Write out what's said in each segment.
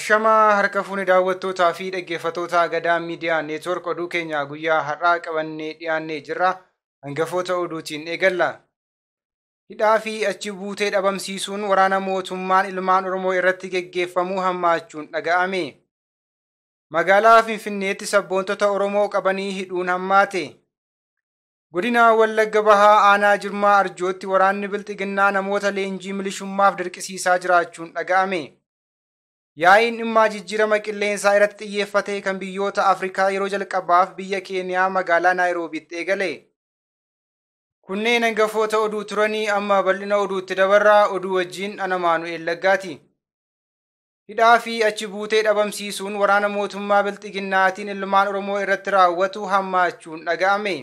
Ashamaa harka fuuni daawwattootaa fi dhaggeeffattoota Gadaa Miidiyaa Neetwoork oduu keenya guyyaa har'aa qabannee dhiyaannee jirra. Hangafoota oduutiin eegalla. Hidhaa fi achi buutee dhabamsiisuun waraana mootummaan ilmaan Oromoo irratti geggeeffamuu hammaachuun dhaga'ame. Magaalaa Finfinneetti sabboontota Oromoo qabanii hidhuun hammaate. Godina Wallagga Bahaa Aanaa Jirmaa Arjootti waraanni Bilxiginnaa namoota leenjii milishummaaf dirqisiisaa jiraachuun dhaga'ame. Yaa'iin dhimma jijjiirama qilleensaa irratti xiyyeeffate kan biyyoota Afrikaa yeroo jalqabaaf biyya Keeniyaa magaalaa Naayiroobiitti eegale. Kunneen hangafoota oduu turanii amma bal'ina oduutti dabarraa. Oduu wajjin ana Maanu'eel Laggaati. Hidhaa fi achi buutee dhabamsiisuun waraana mootummaa Bilxiginnaatiin ilmaan Oromoo irratti raawwatu hammaachuun dhaga'ame.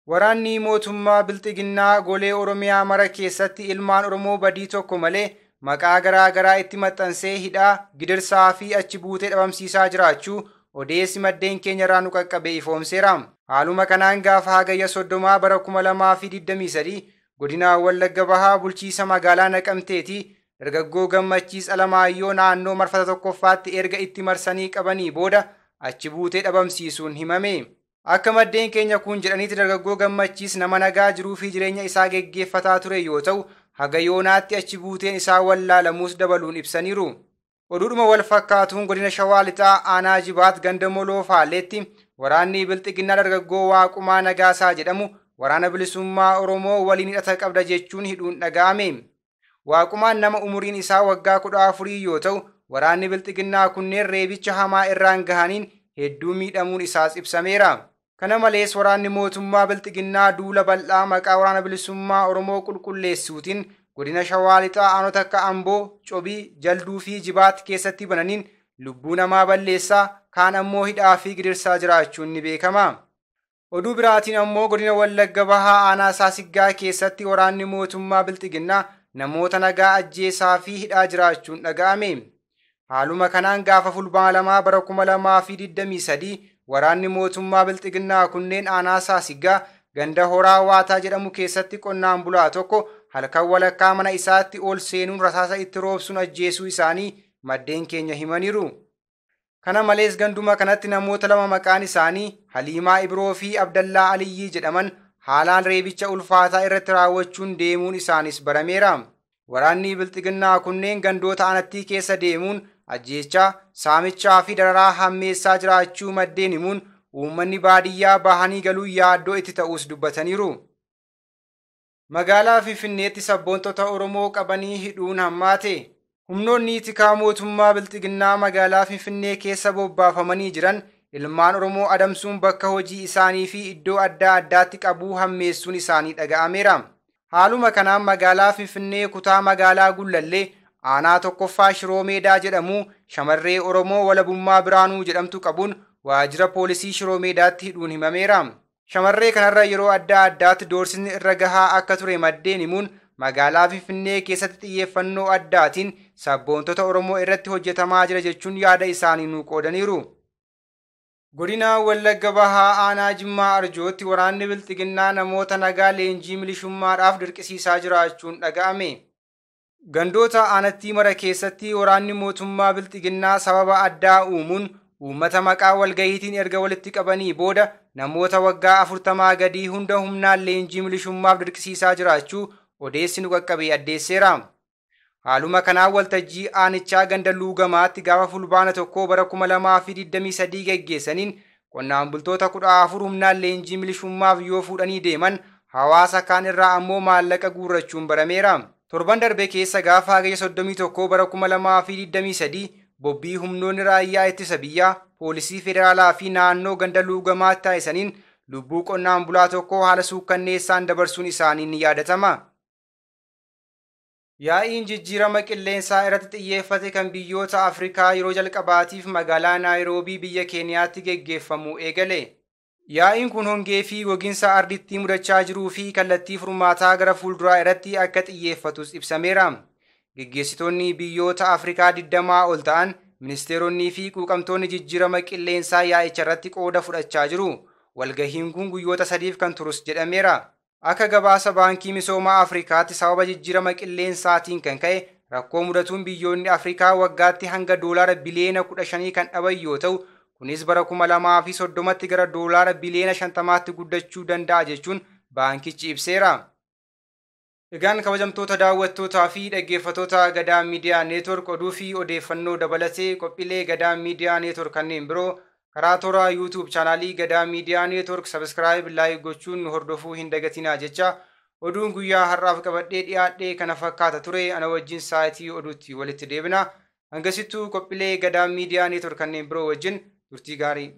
Waraanni mootummaa Bilxiginnaa golee Oromiyaa mara keessatti ilmaan Oromoo badii tokko malee maqaa garaa garaa itti maxxansee hidhaa, gidirsaa fi achi buutee dhabamsiisaa jiraachuu odeessi maddeen keenya irraa nu qaqqabe ifoomseera. Haaluma kanaan gaafa hagayya 30 bara 2023 godina Wallagga Bahaa bulchiisa magaalaa Naqamteeti dargaggoo Gammachiis Alamaayyoo naannoo marfata tokkoffaatti erga itti marsanii qabanii booda achi buutee dhabamsiisuun himame. Akka maddeen keenya kun jedhaniiti dargaggoo Gammachiis nama nagaa jiruu fi jireenya isaa geggeeffataa ture yoo ta'u hagayoonaatti achi buuteen isaa wallaalamuus dabaluun ibsaniiru. Oduudhuma wal fakkaatuun godina Shawaa Lixaa Aanaa Jibaat ganda Moloo Faalleetti waraanni Bilxiginnaa dargaggoo Waaqumaa Nagaasaa jedhamu waraana bilisummaa Oromoo waliin hidhata qabda jechuun hidhuun dhaga'ame. Waaqumaan nama umuriin isaa waggaa 14 yoo ta'u waraanni Bilxiginnaa kunneen reebicha hamaa irraan gahaniin hedduu miidhamuun isaas ibsameera. Kana malees waraanni mootummaa Bilxiginnaa duula bal'aa maqaa waraana bilisummaa Oromoo qulqulleessuutiin godina Shawaa Lixaa aanota akka Amboo, Cobii, Jalduu fi Jibaat keessatti bananiin lubbuu namaa balleessaa kaan ammoo hidhaa fi gidirsaa jiraachuun ni beekama. Oduu biraatiin ammoo godina Wallagga Bahaa Aanaa Saasiggaa keessatti waraanni mootummaa Bilxiginnaa namoota nagaa ajjeesaa fi hidhaa jiraachuun dhaga'ame. Haaluma kanaan gaafa fulbaana 2 bara 2023 waraanni mootummaa Bilxiginnaa kunneen Aanaa Saasiggaa ganda Horaa Waataa jedhamu keessatti qonnaan bulaa tokko halkan walakkaa mana isaatti ol seenuun rasaasa itti roobsuun ajjeesuu isaanii maddeen keenya himaniiru. Kana malees ganduma kanatti namoota lama maqaan isaanii Haliimaa Ibroo fi Abdallaa Aliyyii jedhaman haalaan reebicha ulfaataa irratti raawwachuun deemuun isaanis barameera. Waraanni Bilxiginnaa kunneen gandoota aanattii keessa deemuun ajjeechaa, saamichaa fi dararaa hammeessaa jiraachuu maddeen himuun uummanni baadiyyaa bahanii galuu yaaddoo itti ta'us dubbataniiru. Magaalaa Finfinneetti sabboontota Oromoo qabanii hidhuun hammaate. Humnoonni tikaa mootummaa Bilxiginnaa magaalaa Finfinnee keessa bobbaafamanii jiran ilmaan Oromoo adamsuun bakka hojii isaanii fi iddoo adda addaatti qabuu hammeessuun isaanii dhaga'ameera. Haaluma kanaan magaalaa Finfinnee kutaa magaalaa Gullallee aanaa tokkoffaa Shiroo Meedaa jedhamu shamarree Oromoo Walabummaa Biraanuu jedhamtu qabuun waajjira poolisii Shiroo Meedaatti hidhuun himameera. Shamarree kanarra yeroo adda addaatti doorsisni irra gahaa akka ture maddeen himuun magaalaa Finfinnee keessatti xiyyeeffannoo addaatiin sabboontota Oromoo irratti hojjetamaa jira jechuun yaada isaanii nu qoodaniiru. Godina Wallagga Bahaa Aanaa Jimmaa Arjootti waraanni Bilxiginnaa namoota nagaa leenjii milishummaadhaaf dirqisiisaa jiraachuun dhaga'ame. Gandoota aanattii mara keessatti waraanni mootummaa Bilxiginnaa sababa addaa uumuun uummata maqaa walgahiitiin erga walitti qabanii booda namoota waggaa 40 gadii hunda humnaan leenjii milishummaaf dirqisiisaa jiraachuu odeessi nu qaqqabe addeesseera. Haaluma kanaan waltajjii aanichaa ganda Luugamaatti gaafa fulbaana 1 bara 2023 geggeessaniin qonnaan bultoota 14 humnaan leenjii milishummaaf yoo fuudhanii deeman hawaasa kaan irraa ammoo maallaqa guurrachuun barameera. Torban darbe keessa gaafa hagayya 31 bara 2023 bobbii humnoonni raayyaa ittisa biyyaa poolisii federaalaa fi naannoo ganda Luugamaatti taasisaniin lubbuu qonnaan bulaa tokko haala suukkanneessaan dabarsuun isaanii ni yaadatama. Yaa'iin jijjiirama qilleensaa irratti xiyyeeffate kan biyyoota Afrikaa yeroo jalqabaatiif magaalaa Naayiroobii biyya Keeniyaatti geggeeffamuu eegale. Yaa'iin kun hongee fi gogiinsa ardiitti mudachaa jiruu fi kallattii furmaataa gara fuulduraa irratti akka xiyyeeffatus ibsameera. Geggeessitoonni biyyoota Afrikaa 20 ol ta'an ministeeronnii fi quuqamtoonni jijjiirama qilleensaa yaa'icha irratti qooda fudhachaa jiru. Walgahiin kun guyyoota 3 kan turus jedhameera. Akka gabaasa baankii misoomaa Afrikaatti sababa jijjiirama qilleensaatiin kan ka'e rakkoo mudatuun biyyoonni Afrikaa waggaatti hanga doolaara biliyoona 15 kan dhaban yoo ta'u, kunis bara 2030tti gara doolaara biliyoona 50tti guddachuu danda'a jechuun baankichi ibseera. Egaan kabajamtoota daawwattootaa fi dhaggeeffattoota Gadaa Miidiyaa Neetwork oduu fi odeeffannoo dabalatee qophiilee Gadaa Miidiyaa Neetwork kanneen biroo karaa toora YouTube chaanaalii Gadaa Miidiyaa Neetwork subscribe like gochuun hordofuu hin dagatinaa jecha oduun guyyaa har'aaf qabadhee dhiyaadhee kana fakkaata ture. Ana wajjin sa'aatii oduutti walitti deebina. Hangasittuu qophiilee Gadaa Miidiyaa Neetwork kanneen biroo wajjin turtii gaarii.